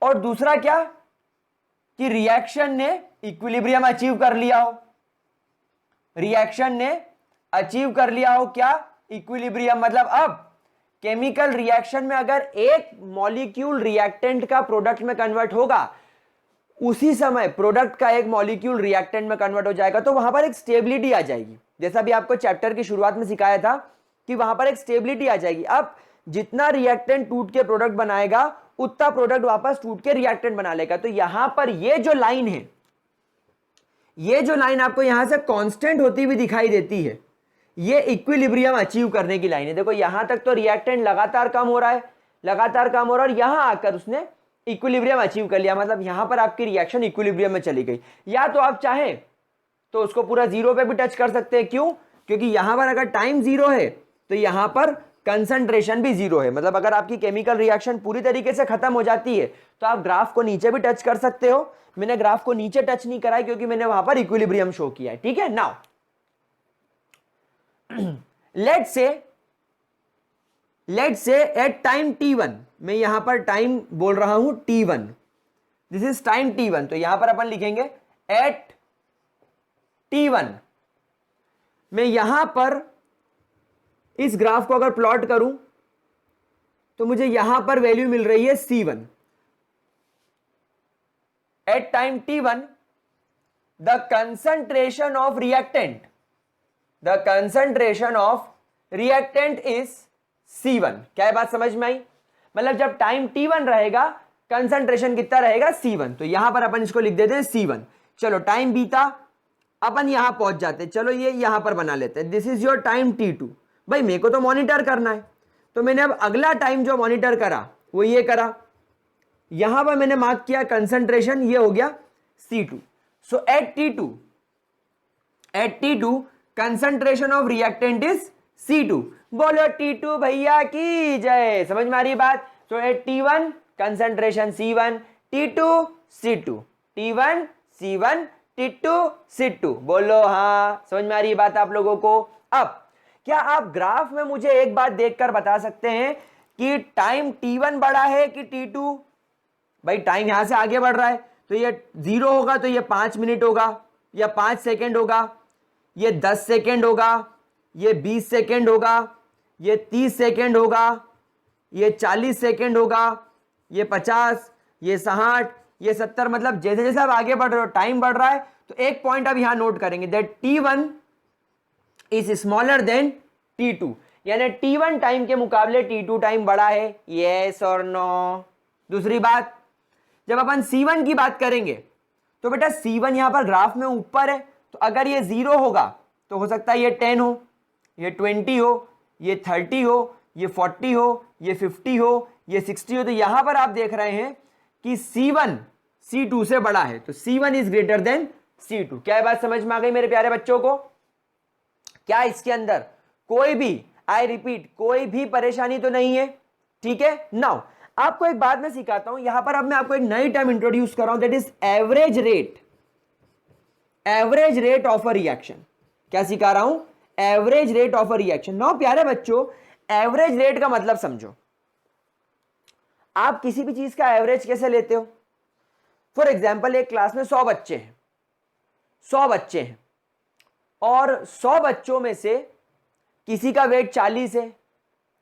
Speaker 1: और दूसरा क्या? कि रिएक्शन ने इक्विलिब्रियम अचीव कर लिया हो। रिएक्शन ने अचीव कर लिया हो क्या? इक्विलिब्रियम। मतलब अब केमिकल रिएक्शन में अगर एक मॉलिक्यूल रिएक्टेंट का प्रोडक्ट में कन्वर्ट होगा, उसी समय प्रोडक्ट का एक मॉलिक्यूल रिएक्टेंट में कन्वर्ट हो जाएगा, तो वहां पर एक स्टेबिलिटी आ जाएगी। जैसा भी आपको चैप्टर की शुरुआत में सिखाया था कि वहां पर एक स्टेबिलिटी आ जाएगी। अब जितना रिएक्टेंट टूट के प्रोडक्ट बनाएगा उतना प्रोडक्ट वापस टूट के रिएक्टेंट बना लेगा। तो यहां पर ये जो लाइन है, ये जो लाइन आपको यहां से कांस्टेंट होती हुई दिखाई देती है, ये इक्विलिब्रियम अचीव करने की लाइन है। देखो यहां तक तो रिएक्टेंट लगातार कम हो रहा है, लगातार कम हो रहा है, और यहां आकर उसने इक्विलिब्रियम अचीव कर लिया, मतलब यहां पर आपकी रिएक्शन इक्विलिब्रियम में चली गई। या तो आप चाहें तो उसको पूरा जीरो पे भी टच कर सकते हैं। क्यों? क्योंकि यहां पर अगर टाइम जीरो है तो यहां पर कंसंट्रेशन भी जीरो है। मतलब अगर आपकी केमिकल रिएक्शन पूरी तरीके से खत्म हो जाती है तो आप ग्राफ को नीचे भी टच कर सकते हो। मैंने ग्राफ को नीचे टच नहीं करा है क्योंकि मैंने वहां पर इक्विलिब्रियम शो किया है। ठीक है, now let's say at time t1, मैं यहां पर टाइम बोल रहा हूं t1, this is time t1, तो यहां पर अपन लिखेंगे एट t1। मैं यहां पर इस ग्राफ को अगर प्लॉट करूं तो मुझे यहां पर वैल्यू मिल रही है c1 at time t1। The concentration of reactant is c1। क्या है बात समझ में आई? मतलब जब टाइम t1 रहेगा कंसंट्रेशन कितना रहेगा? c1। तो यहां पर अपन इसको लिख देते हैं c1। चलो टाइम बीता, अपन यहां पहुंच जाते हैं। चलो ये यहां पर बना लेते हैं, this is your time t2। भाई मेरे को तो मॉनिटर करना है, तो मैंने अब अगला टाइम जो मॉनिटर करा वो ये करा, यहां पर मैंने मार्क किया कंसंट्रेशन, ये हो गया c2। So at t2 concentration of reactant is c2। बोलो t2 भैया की जय। समझ में आ रही बात? So at t1 concentration c1, t2 c2, t1 c1, t2 c2। बोलो हाँ, समझ में आ रही बात आप लोगों को? अब क्या आप ग्राफ में मुझे एक बात देखकर बता सकते हैं कि टाइम t1 बड़ा है कि t2? भाई टाइम यहां से आगे बढ़ रहा है तो ये 0 होगा, तो ये 5 मिनट होगा या 5 सेकेंड होगा, ये 10 सेकेंड होगा, ये 20 सेकेंड होगा, ये 30 सेकेंड होगा, ये 40 सेकेंड होगा, ये 50, ये 60, ये 70। मतलब जैसे जैसे आप आगे बढ़ रहे हो टाइम बढ़ रहा है। तो एक पॉइंट अब यहां नोट करेंगे, that t1 is smaller than t2, यानी t1 टाइम के मुकाबले t2 टाइम बड़ा है। यस और नो? दूसरी बात, जब अपन c1 की बात करेंगे तो बेटा c1 यहां पर ग्राफ में ऊपर है, तो अगर ये 0 होगा तो हो सकता है ये 10 हो, ये 20 हो, ये 30 हो, ये 40 हो, ये 50 हो, ये 60 हो। तो यहां पर आप देख रहे हैं कि c1 c2 से बड़ा है, तो c1 is greater than c2। क्या बात समझ में आ गई मेरे प्यारे बच्चों को? क्या इसके अंदर कोई भी, आई रिपीट, कोई भी परेशानी तो नहीं है? ठीक है, नाउ आपको एक बात मैं सिखाता हूं। यहां पर अब मैं आपको एक नई टर्म इंट्रोड्यूस कर रहा हूं, that is average rate of a reaction. क्या सिखा रहा हूं? Average rate of a reaction. Now प्यारे बच्चों, एवरेज रेट का मतलब समझो। आप किसी भी चीज का एवरेज कैसे लेते हो? फॉर एग्जाम्पल एक क्लास में 100 बच्चे हैं, 100 बच्चे हैं, और 100 बच्चों में से किसी का वेट 40 है।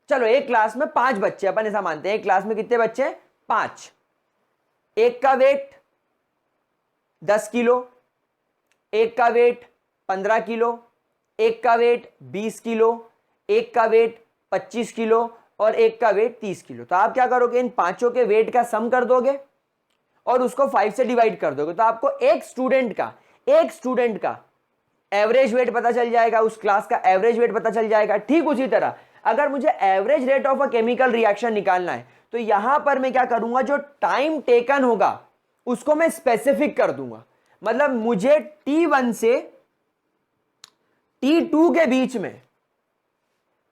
Speaker 1: चलो एक क्लास में 5 बच्चे, अपन ऐसा मानते हैं एक क्लास में कितने बच्चे हैं? 5। एक का वेट 10 किलो, एक का वेट 15 किलो, एक का वेट 20 किलो, एक का वेट 25 किलो और एक का वेट 30 किलो। तो आप क्या करोगे? इन पांचों के वेट का सम कर दोगे और उसको 5 से डिवाइड कर दोगे, तो आपको एक स्टूडेंट का एवरेज वेट पता चल जाएगा, उस क्लास का एवरेज वेट पता चल जाएगा। ठीक उसी तरह अगर मुझे average rate of a chemical reaction निकालना है तो यहां पर मैं क्या करूंगा? जो टाइम टेकन होगा उसको मैं स्पेसिफिक कर दूंगा। मतलब मुझे t1 से t2 के बीच में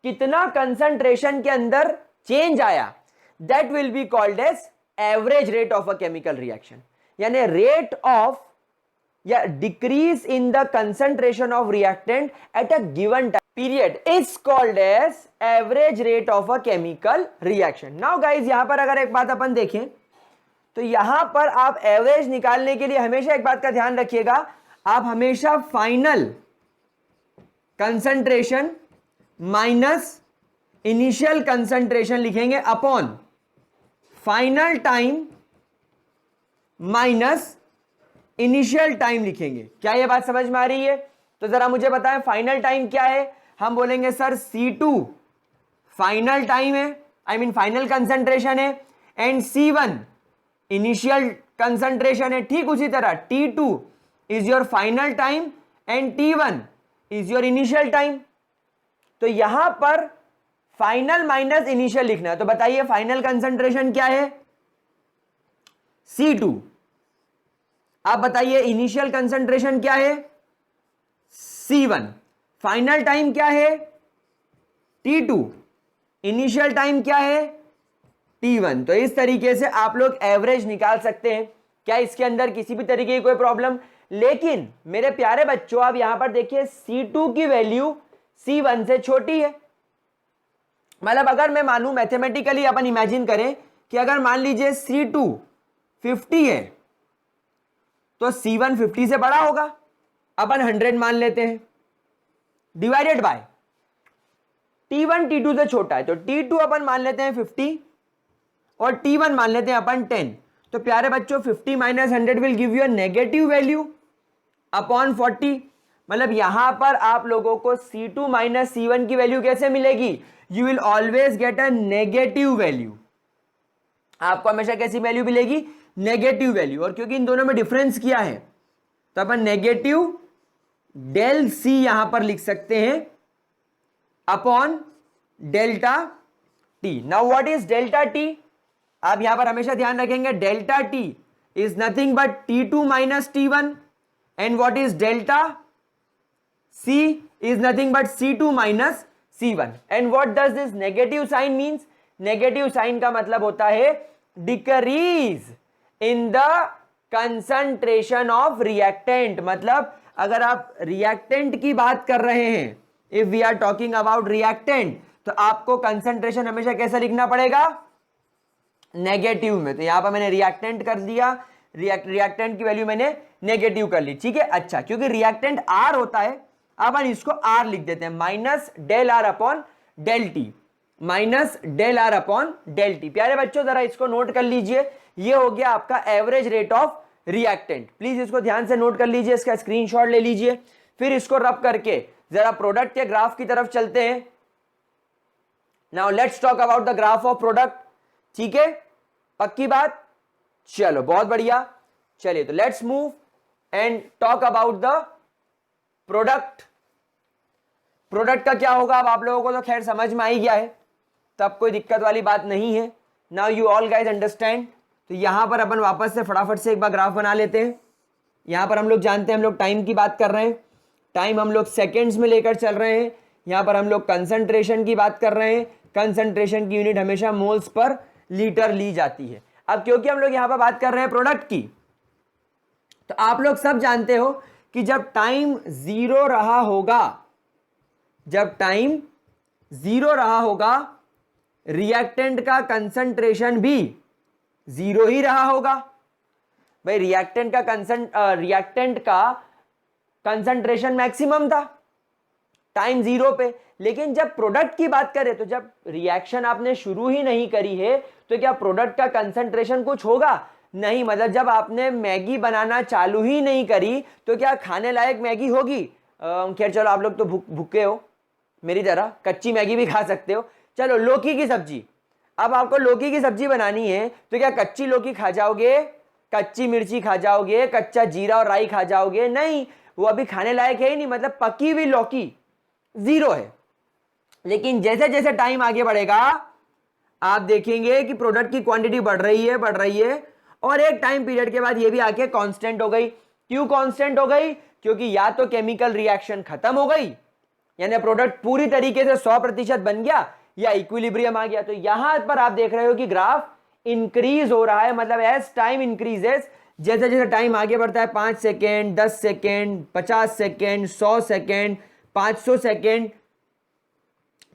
Speaker 1: कितना कंसंट्रेशन के अंदर चेंज आया, that will be called as average rate of a chemical reaction. यानी रेट ऑफ या decrease in the concentration of reactant at a given time period is called as average rate of a chemical reaction. Now guys, यहां पर अगर एक बात अपन देखें तो यहां पर आप एवरेज निकालने के लिए हमेशा एक बात का ध्यान रखिएगा, आप हमेशा final concentration minus initial concentration लिखेंगे upon final time minus initial time लिखेंगे। क्या यह बात समझ में आ रही है? तो जरा मुझे बताएं फाइनल टाइम क्या है? हम बोलेंगे सर C2 फाइनल टाइम है, आई मीन फाइनल कंसंट्रेशन है, एंड C1 इनिशियल कंसंट्रेशन है। ठीक उसी तरह T2 is your final time and T1 is your initial time. तो यहां पर फाइनल माइनस इनिशियल लिखना है। तो बताइए फाइनल कंसंट्रेशन क्या है? C2। आप बताइए इनिशियल कंसंट्रेशन क्या है? C1। फाइनल टाइम क्या है? T2। इनिशियल टाइम क्या है? T1। तो इस तरीके से आप लोग एवरेज निकाल सकते हैं। क्या इसके अंदर किसी भी तरीके की कोई प्रॉब्लम? लेकिन मेरे प्यारे बच्चों आप यहां पर देखिए C2 की वैल्यू C1 से छोटी है। मतलब अगर मैं मानूं मैथमेटिकली अपन इमेजिन करें कि अगर मान लीजिए C2 50 है तो C1 50 से बड़ा होगा, अपन 100 मान लेते हैं, डिवाइडेड बाय T1 T2 से छोटा है तो T2 अपन मान लेते हैं 50 और T1 मान लेते हैं अपन 10। तो प्यारे बच्चों 50 minus 100 will give you a negative value upon 40। मतलब यहां पर आप लोगों को C2 माइनस C1 की वैल्यू कैसे मिलेगी? You will always get a negative value. आपको हमेशा कैसी वैल्यू मिलेगी? Negative value. और क्योंकि इन दोनों में डिफरेंस किया है तो अपन नेगेटिव डेल C यहां पर लिख सकते हैं upon delta T। Now what is delta T? आप यहां पर हमेशा ध्यान रखेंगे delta T is nothing but T2 minus T1 and what is delta C is nothing but C2 minus C1 and what does this negative sign means? Negative sign का मतलब होता है decrease in the concentration of reactant। मतलब अगर आप reactant की बात कर रहे हैं, if we are talking about reactant, तो आपको concentration हमेशा कैसा लिखना पड़ेगा? नेगेटिव में। तो यहां पर मैंने रिएक्टेंट कर दिया, रिएक्टेंट की वैल्यू मैंने नेगेटिव कर ली। ठीक है, अच्छा क्योंकि रिएक्टेंट R होता है अपन इसको R लिख देते हैं, minus del R upon del T, minus del R upon del T. प्यारे बच्चों जरा इसको नोट कर लीजिए, ये हो गया आपका average rate of reactant. Please इसको ध्यान से नोट कर लीजिए, इसका स्क्रीनशॉट ले लीजिए, फिर इसको रब करके जरा प्रोडक्ट के ग्राफ की तरफ चलते हैं। Now let's talk about the graph of product. ठीक है, पक्की बात? चलो बहुत बढ़िया। चलिए तो let's move and talk about the product. Product का क्या होगा अब आप लोगों को तो खैर समझ में आ ही गया है, तब कोई दिक्कत वाली बात नहीं है। Now you all guys understand. तो यहां पर अपन वापस से फटाफट से एक बार ग्राफ बना लेते हैं। यहां पर हम लोग जानते हैं, हम लोग टाइम की बात कर रहे हैं, टाइम हम लोग सेकेंड्स में लेकर चल रहे हैं। यहां पर हम लोग कंसंट्रेशन की बात कर रहे हैं, कंसंट्रेशन की यूनिट हमेशा मोल्स पर लीटर ली जाती है। अब क्योंकि हम लोग यहां पर बात कर रहे हैं प्रोडक्ट की, तो आप लोग सब जानते हो कि जब टाइम जीरो रहा होगा, जब टाइम जीरो रहा होगा, रिएक्टेंट का कंसंट्रेशन भी जीरो ही रहा होगा। भाई रिएक्टेंट का कंसंट्रेशन मैक्सिमम था टाइम जीरो पे। लेकिन जब प्रोडक्ट की बात करें तो जब रिएक्शन आपने शुरू ही नहीं करी है तो क्या प्रोडक्ट का कंसंट्रेशन कुछ होगा? नहीं। मतलब जब आपने मैगी बनाना चालू ही नहीं करी तो क्या खाने लायक मैगी होगी? खैर चलो आप लोग तो भूखे हो मेरी तरह, कच्ची मैगी भी खा सकते हो। चलो लौकी की सब्जी, अब आपको लौकी की सब्जी बनानी है तो क्या कच्ची लौकी खा जाओगे? कच्ची मिर्ची खा जाओगे? कच्चा जीरा और राई खा जाओगे? नहीं, वो अभी खाने लायक है ही नहीं। मतलब पकी हुई लौकी जीरो है। लेकिन जैसे जैसे टाइम आगे बढ़ेगा आप देखेंगे कि प्रोडक्ट की क्वांटिटी बढ़ रही है और एक टाइम पीरियड के बाद ये भी आके कांस्टेंट हो गई। क्यों कांस्टेंट हो गई? क्योंकि या तो केमिकल रिएक्शन खत्म हो गई, यानी प्रोडक्ट पूरी तरीके से 100% बन गया, या इक्विलिब्रियम आ गया। तो यहां पर आप देख रहे हो कि ग्राफ इंक्रीज हो रहा है। मतलब एज टाइम इंक्रीजेस, जैसे जैसे टाइम आगे बढ़ता है 5 second, 10 second, 50 second, 100 second, 500 second,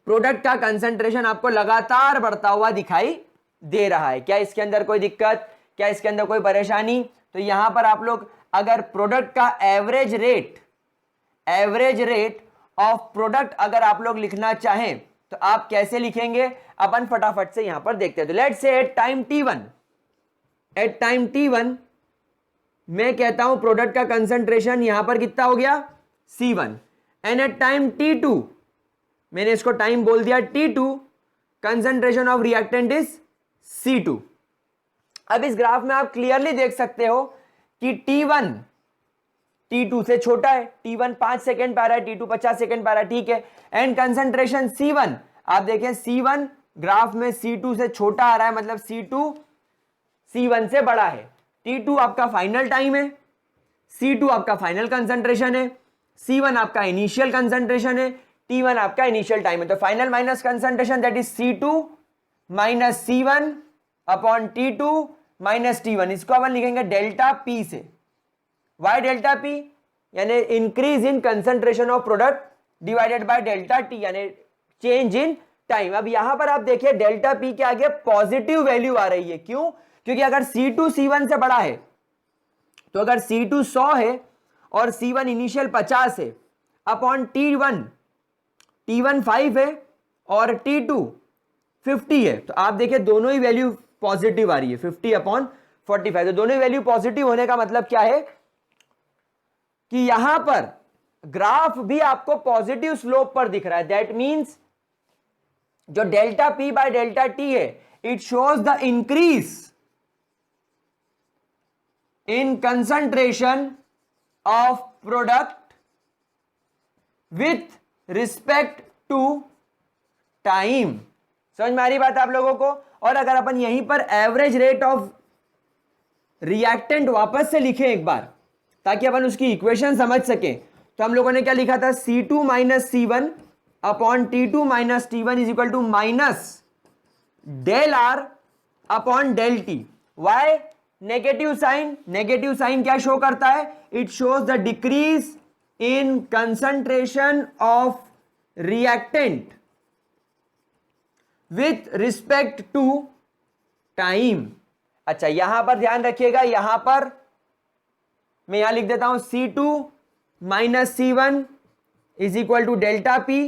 Speaker 1: product का कंसंट्रेशन आपको लगातार बढ़ता हुआ दिखाई दे रहा है। क्या इसके अंदर कोई दिक्कत? क्या इसके अंदर कोई परेशानी? तो यहां पर आप लोग अगर प्रोडक्ट का एवरेज रेट ऑफ प्रोडक्ट अगर आप लोग लिखना चाहें तो आप कैसे लिखेंगे? अपन फटाफट से यहां पर देखते हैं। तो let's say at time t1 मैं कहता हूं प्रोडक्ट का कंसंट्रेशन यहां पर कितना हो गया? C1। And at time t2 मैंने इसको टाइम बोल दिया t2, concentration of reactant is C2। अब इस ग्राफ में आप क्लियरली देख सकते हो कि T1 T2 से छोटा है, T1 5 सेकेंड पर आ रहा है, T2 50 सेकेंड पर आ रहा है, ठीक है। एंड कंसंट्रेशन C1, आप देखें C1 ग्राफ में C2 से छोटा आ रहा है, मतलब C2 C1 से बड़ा है। T2 आपका फाइनल टाइम है, C2 आपका फाइनल कंसंट्रेशन है, C1 आपका इनिशियल कंसंट्रेशन है, T1 आपका इनिशियल टाइम है। तो final minus concentration that is C2 minus C1 upon T2 minus T1, इसको अपन लिखेंगे डेल्टा P से। Why delta P? यानी increase in concentration of product divided by delta T, यानी चेंज इन टाइम। अब यहां पर आप देखिए डेल्टा P के आगे पॉजिटिव वैल्यू आ रही है, क्यों? क्योंकि अगर C2 C1 से बड़ा है, तो अगर C2 100 है और C1 इनिशियल 50 है, अपॉन T1 5 है और T2 50 है, तो आप देखिए दोनों ही वैल्यू पॉजिटिव आ रही है, 50 अपॉन 45। तो दोनों ही वैल्यू पॉजिटिव होने का मतलब क्या है कि यहां पर ग्राफ भी आपको पॉजिटिव स्लोप पर दिख रहा है। दैट मींस जो delta P by delta T है, it shows the increase in concentration of product with respect to time. समझ में आ रही बात आप लोगों को? और अगर अपन यहीं पर एवरेज रेट ऑफ रिएक्टेंट वापस से लिखें एक बार, ताकि अपन उसकी इक्वेशन समझ सकें, तो हम लोगों ने क्या लिखा था? C2 minus C1 upon T2 minus T1 is equal to minus del R upon del T। Why? Negative sign. Negative sign क्या शो करता है? It shows the decrease in concentration of reactant with respect to time. अच्छा, यहां पर ध्यान रखिएगा, यहां पर मैं यहां लिख देता हूं C2 minus C1 is equal to delta P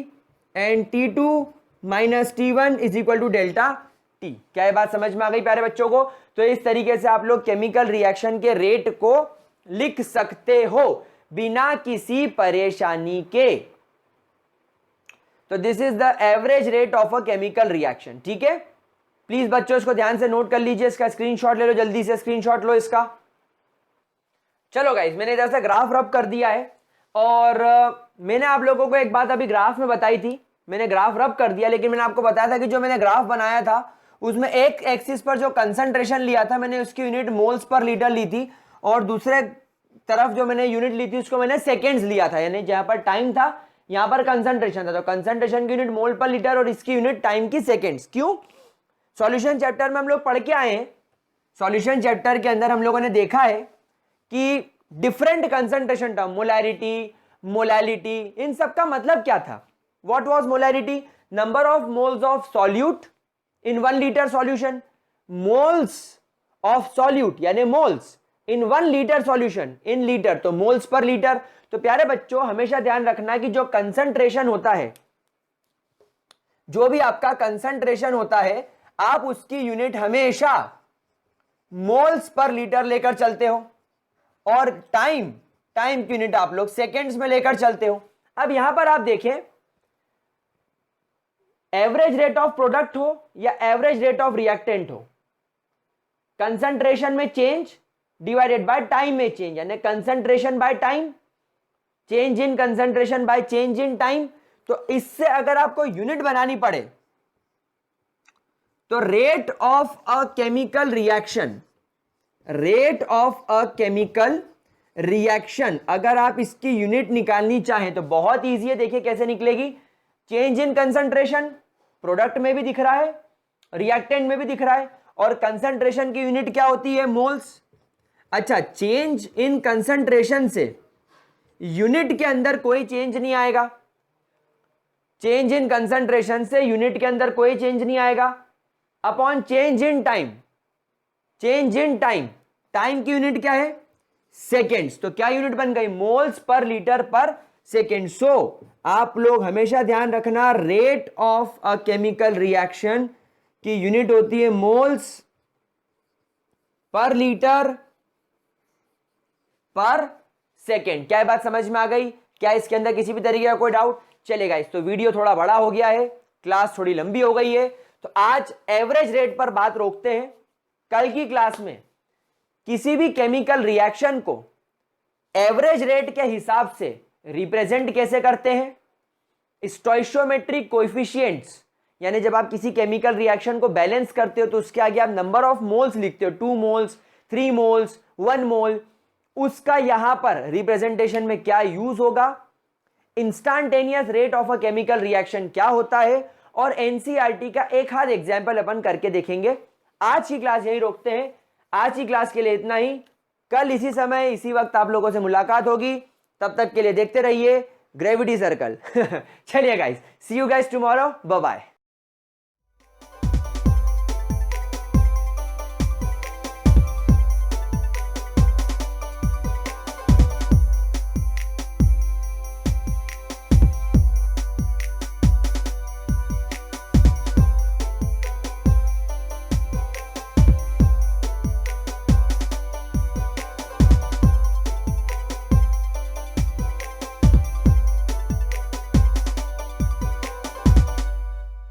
Speaker 1: and T2 minus T1 is equal to delta T। क्या ये बात समझ में आ गई प्यारे बच्चों को? तो इस तरीके से आप लोग केमिकल रिएक्शन के रेट को लिख सकते हो बिना किसी परेशानी के। तो this is the average rate of a chemical reaction, ठीक है। प्लीज बच्चों इसको ध्यान से नोट कर लीजिए, इसका स्क्रीनशॉट ले लो, जल्दी से स्क्रीनशॉट लो इसका। चलो गाइस, मैंने इधर से ग्राफ रब कर दिया है और मैंने आप लोगों को एक बात अभी ग्राफ में बताई थी, मैंने ग्राफ रब कर दिया, लेकिन मैंने आपको बताया था कि जो मैंने ग्राफ बनाया था उसमें एक एक्सिस पर जो कंसंट्रेशन लिया था मैंने उसकी यूनिट मोल्स पर लीटर ली थी, और दूसरे तरफ जो मैंने यूनिट ली थी उसको मैंने सेकेंड्स लिया था, यानी जहां पर टाइम था यहां पर कंसंट्रेशन था, तो कंसंट्रेशन की यूनिट मोल पर लीटर और इसकी यूनिट टाइम की सेकेंड्स। क्यों? सॉल्यूशन चैप्टर में हम लोग पढ़ के आए हैं, सॉल्यूशन चैप्टर के अंदर हम लोगों ने देखा है कि different concentration term, molarity, molality, इन सब का मतलब क्या था? What was molarity? Number of moles of solute in 1 litre solution. Moles of solute यानी moles in 1 litre solution, in litre तो मोल्स पर लीटर। तो प्यारे बच्चों हमेशा ध्यान रखना कि जो कंसंट्रेशन होता है, जो भी आपका कंसंट्रेशन होता है, आप उसकी यूनिट हमेशा मोल्स पर लीटर लेकर चलते हो, और टाइम की यूनिट आप लोग सेकेंड्स में लेकर चलते हो। अब यहां पर आप देखें, एवरेज रेट ऑफ प्रोडक्ट हो या एवरेज रेट ऑफ रिएक्टेंट हो, कंसंट्रेशन में चेंज डिवाइडेड बाय टाइम में चेंज, यानी concentration by time, change in concentration by change in time. तो इससे अगर आपको यूनिट बनानी पड़े तो rate of a chemical reaction, rate of a chemical reaction, अगर आप इसकी यूनिट निकालनी चाहें तो बहुत इजी है। देखिए कैसे निकलेगी। चेंज इन कंसंट्रेशन प्रोडक्ट में भी दिख रहा है, रिएक्टेंट में भी दिख रहा है, और कंसंट्रेशन की यूनिट क्या होती है? मोल्स। अच्छा, चेंज इन कंसंट्रेशन से यूनिट के अंदर कोई चेंज नहीं आएगा, चेंज इन कंसंट्रेशन से यूनिट के अंदर कोई चेंज नहीं आएगा, upon change in time, change in time, time की यूनिट क्या है? सेकेंड्स। तो क्या यूनिट बन गई? मोल्स पर लीटर पर सेकेंड। सो आप लोग हमेशा ध्यान रखना, rate of a chemical reaction की यूनिट होती है मोल्स पर लीटर पर सेकेंड। क्या बात समझ में आ गई? क्या इसके अंदर किसी भी तरीके का कोई डाउट? चलेगा। इस तो वीडियो थोड़ा बड़ा हो गया है, क्लास थोड़ी लंबी हो गई है, तो आज एवरेज रेट पर बात रोकते हैं। कल की क्लास में किसी भी केमिकल रिएक्शन को एवरेज रेट के हिसाब से रिप्रेजेंट कैसे करते हैं, स्टोइशियोमेट्रिक कोएफिशिएंट्स, यानी जब आप किसी केमिकल रिएक्शन को बैलेंस करते हो तो उसके आगे आप नंबर ऑफ मोल्स लिखते हो, 2 मोल्स, 3 मोल्स, 1 मोल, उसका यहां पर रिप्रेजेंटेशन में क्या यूज होगा, instantaneous rate of a chemical reaction क्या होता है, और एनसीईआरटी का एक हाथ एग्जाम्पल अपन करके देखेंगे। आज की क्लास यही रोकते हैं। आज की क्लास के लिए इतना ही। कल इसी समय इसी वक्त आप लोगों से मुलाकात होगी। तब तक के लिए देखते रहिए ग्रेविटी सर्कल। चलिए guys, see you guys tomorrow, bye bye.